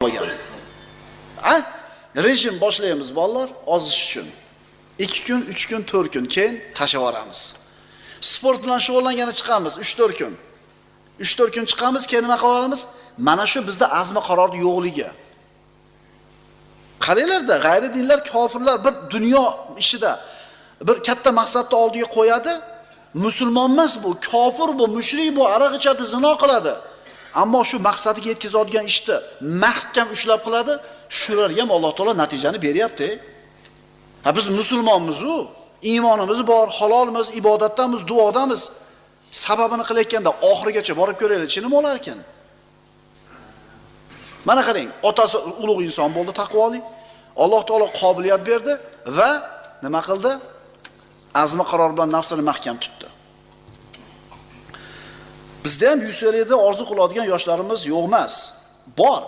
bo'lgan. Rejim boshlaymiz bolalar, ozish uchun. 2 kun, 3 kun, 4 kun keyin tashlab yuboramiz. Sport bilan shug'ullangani chiqamiz 3-4 kun. 3-4 kun chiqamiz, keyin nima qilamiz? Mana shu bizda azmi qaror yo'qligi. Qaranglarda, g'ayri dinlar, kofirlar bir dunyo ishida bir katta maqsadni oldiga qo'yadi. Musulmon emas bu, kofir bu, mushrik bu, aroq ichadi, zino qiladi. Ammo shu maqsadiga yetkazadigan ishni mahkam ushlab qiladi. Shularga ham Alloh taolo natijani beryapti. Ha biz musulmonmiz-ku, iymonimiz bor, halolmiz, ibodatdamiz, duodamiz. Sababini qilayotganda oxirigacha borib ko'raylik, nima bo'lar ekan? Mana qarang, otasi ulug' inson bo'ldi, taqvoli. Alloh taolo qobiliyat berdi va nima qildi? Azmi qaror bilan nafsini mahkam tutdi. Bizda ham yuksalishda orzu qiladigan yoshlarimiz yo'q emas. Bor.